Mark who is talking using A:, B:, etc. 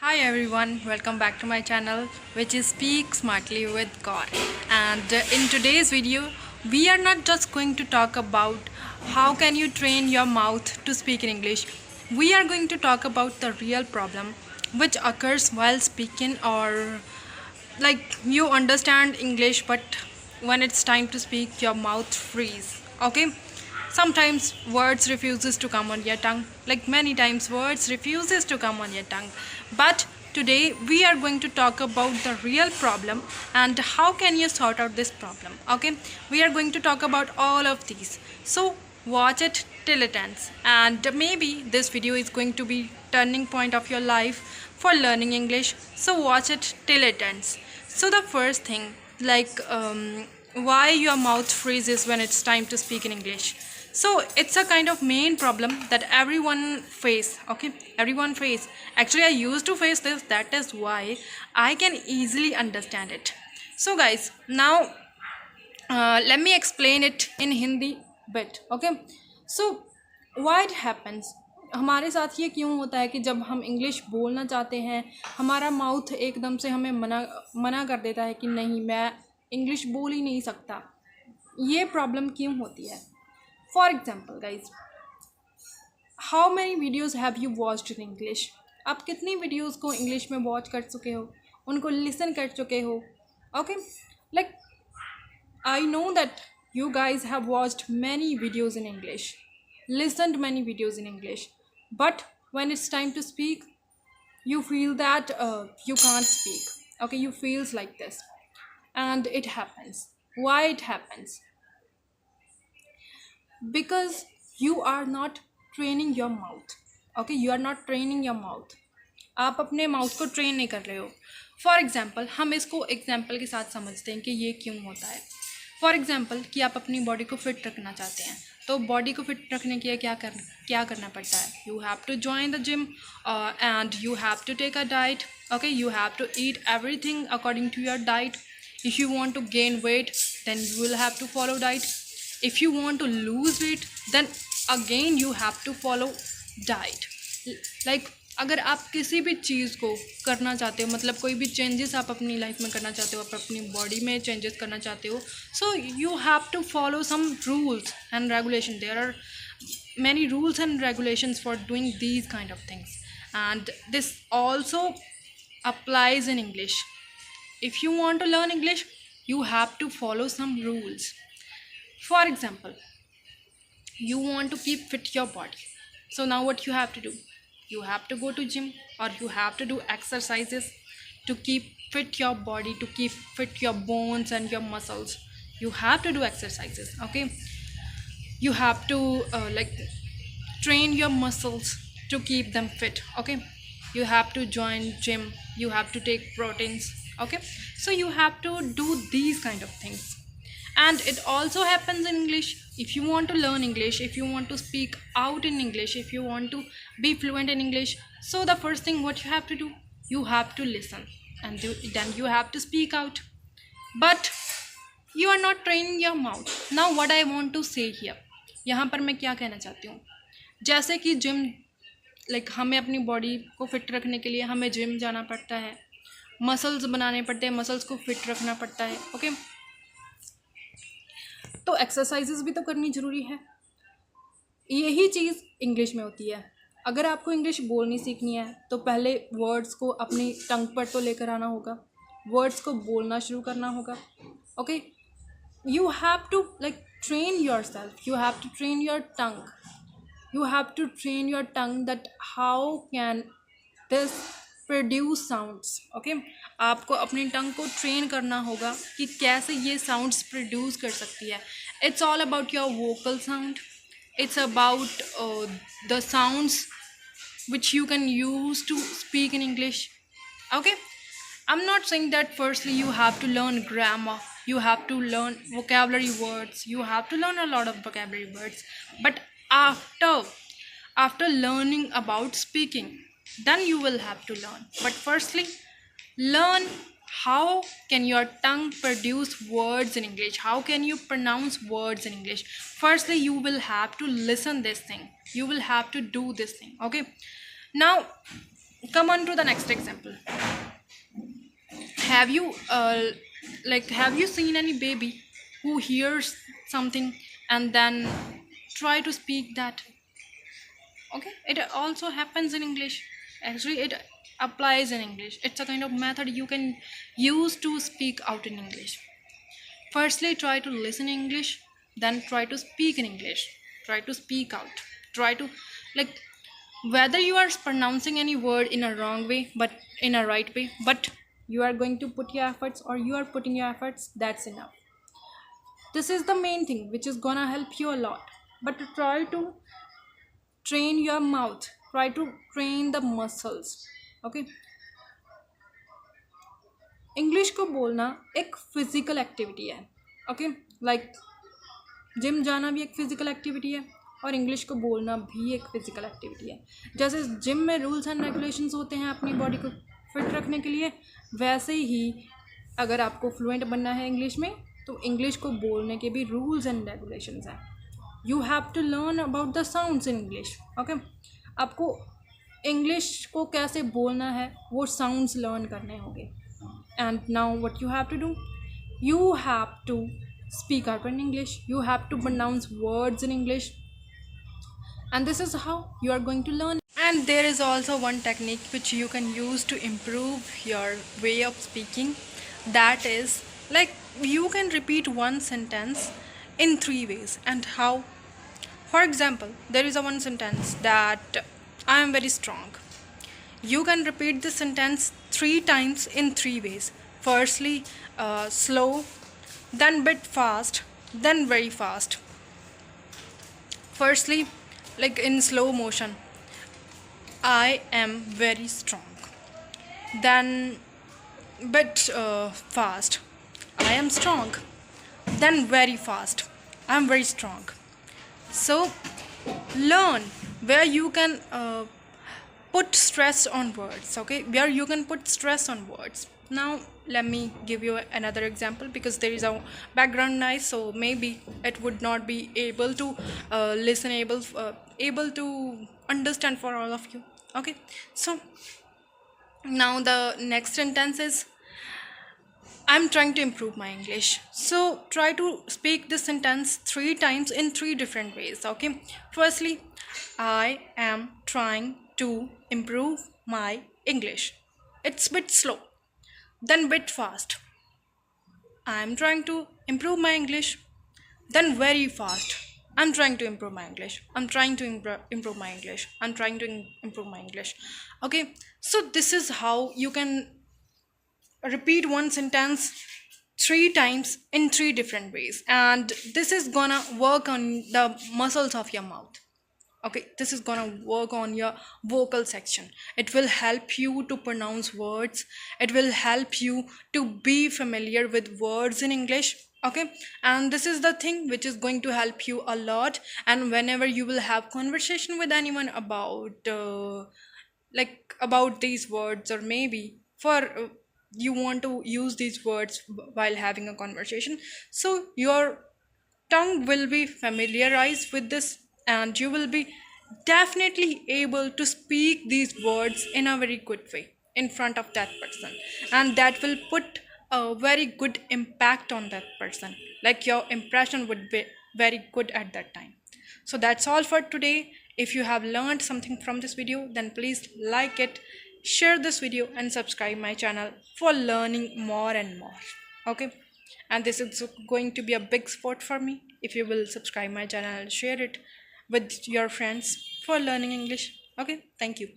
A: Hi everyone, welcome back to my channel which is Speak Smartly with God. And in today's video, we are not just going to talk about how can you train your mouth to speak in English. We are going to talk about the real problem which occurs while speaking, or like you understand English but when it's time to speak your mouth freeze. Okay, sometimes words refuses to come on your tongue, like many times words refuses to come on your tongue. But today we are going to talk about the real problem and how can you sort out this problem. Okay, we are going to talk about all of these, so watch it till it ends, and maybe this video is going to be turning point of your life for learning English, so watch it till it ends. So the first thing, why your mouth freezes when it's time to speak in English. So it's a kind of main problem that everyone face. Okay, everyone face. Actually, I used to face this. That is why I can easily understand it. So guys, now let me explain it in Hindi bit. Okay, so why it happens, हमारे साथ ये क्यों होता है कि जब हम English बोलना चाहते हैं हमारा माउथ एकदम से हमें मना मना कर देता है कि नहीं, मैं इंग्लिश बोल ही नहीं सकता. ये प्रॉब्लम क्यों होती है? For example guys, how many videos have you watched in English? आप कितनी वीडियोज़ को इंग्लिश में वॉच कर चुके हो, उनको लिसन कर चुके हो? Okay, like I know that you guys have watched many videos in English, listened many videos in English, but when it's time to speak, you feel that you can't speak. Okay, you feels like this, and it happens. Why it happens? Because you are not training your mouth. Okay, you are not training your mouth. आप अपने mouth को train नहीं कर रहे हो. For example, हम इसको example के साथ समझते हैं कि ये क्यों होता है. फॉर एग्जाम्पल कि आप अपनी बॉडी को फिट रखना चाहते हैं, तो बॉडी को फिट रखने के लिए क्या करना पड़ता है? You have to join the gym and you have to take a diet. Okay, you have to eat everything according to your diet. If you want to gain weight, then you will have to follow diet. If you want to lose weight, then again you have to follow diet. Like अगर आप किसी भी चीज़ को करना चाहते हो, मतलब कोई भी चेंजेस आप अपनी लाइफ में करना चाहते हो, आप अपनी बॉडी में चेंजेस करना चाहते हो, so you have to follow some rules and regulation. There are many rules and regulations for doing these kind of things, and this also applies in English. If you want to learn English, you have to follow some rules. For example, you want to keep fit your body, so now what you have to do? You have to go to gym, or you have to do exercises to keep fit your body, to keep fit your bones and your muscles. You have to do exercises. Okay, you have to train your muscles to keep them fit. Okay, you have to join gym, you have to take proteins. Okay, so you have to do these kind of things. And it also happens in English. If you want to learn English, if you want to speak out in English, if you want to be fluent in English, so the first thing what you have to do, you have to listen, and then you have to speak out. But you are not training your mouth. Now what I want to say here, यहाँ पर मैं क्या कहना चाहती हूँ, जैसे कि gym, like हमें अपनी बॉडी को फिट रखने के लिए हमें जिम जाना पड़ता है, मसल्स बनाने पड़ते हैं, मसल्स को फिट रखना पड़ता है. ओके, तो एक्सरसाइजेस भी तो करनी ज़रूरी है. यही चीज़ इंग्लिश में होती है. अगर आपको इंग्लिश बोलनी सीखनी है तो पहले वर्ड्स को अपनी टंग पर तो लेकर आना होगा, वर्ड्स को बोलना शुरू करना होगा. Okay, you have to like train yourself, you have to train your tongue, you have to train your tongue that how can this produce sounds. Okay, आपको अपनी टंग को ट्रेन करना होगा कि कैसे ये साउंड्स प्रोड्यूस कर सकती है. It's all about your vocal sound, it's about the sounds which you can use to speak in English. Okay, I'm not saying that firstly you have to learn grammar, you have to learn vocabulary words, you have to learn a lot of vocabulary words, but after learning about speaking, then you will have to learn. But firstly, learn how can your tongue produce words in English, how can you pronounce words in English. Firstly, you will have to listen this thing, you will have to do this thing. Okay, now come on to the next example. Have you have you seen any baby who hears something and then try to speak that? Okay, it also happens in English. Actually, it applies in English. It's a kind of method you can use to speak out in English. Firstly, try to listen English, then try to speak in English. Try to speak out. Try to, like, whether you are pronouncing any word in a wrong way but in a right way, but you are going to put your efforts, or you are putting your efforts, that's enough. This is the main thing which is gonna help you a lot. But to try to train your mouth, try to train the muscles. Okay, English को बोलना एक physical activity है. Okay, like gym जाना भी एक physical activity है, और English को बोलना भी एक फिजिकल एक्टिविटी है. जैसे जिम में रूल्स एंड रेगुलेशंस होते हैं अपनी बॉडी को फिट रखने के लिए, वैसे ही अगर आपको फ्लुएंट बनना है इंग्लिश में, तो इंग्लिश को बोलने के भी रूल्स एंड रेगुलेशंस हैं. You have to learn about the sounds in English. Okay, आपको इंग्लिश को कैसे बोलना है वो साउंड्स लर्न करने होंगे. And now what you have to do, you have to speak out in English, you have to pronounce words in English, and this is how you are going to learn. And there is also one technique which you can use to improve your way of speaking. That is, like, you can repeat one sentence in 3 ways. And how? For example, there is a one sentence that I am very strong. You can repeat this sentence 3 times in 3 ways. Firstly, slow, then bit fast, then very fast. Firstly, like in slow motion, I am very strong. Then bit fast, I am strong. Then very fast, I am very strong. So learn where you can put stress on words. Okay, where you can put stress on words. Now let me give you another example, because there is a background noise, so maybe it would not be able to able to understand for all of you. Okay, so now the next sentence is, I'm trying to improve my English. So try to speak this sentence 3 times in 3 different ways. Okay, firstly, I am trying to improve my English. It's a bit slow. Then bit fast, I'm trying to improve my English. Then very fast, I'm trying to improve my English. I'm trying to improve my English. I'm trying to improve my English. Okay, so this is how you can repeat one sentence 3 times in 3 different ways, and this is gonna work on the muscles of your mouth. Okay, this is gonna work on your vocal section. It will help you to pronounce words. It will help you to be familiar with words in English. Okay, and this is the thing which is going to help you a lot. And whenever you will have conversation with anyone about about these words, or maybe for you want to use these words while having a conversation, so your tongue will be familiarized with this, and you will be definitely able to speak these words in a very good way in front of that person, and that will put a very good impact on that person. Like, your impression would be very good at that time. So that's all for today. If you have learned something from this video, then please like it, share this video, and subscribe my channel for learning more and more. Okay, and this is going to be a big support for me if you will subscribe my channel and share it with your friends for learning English. Okay, thank you.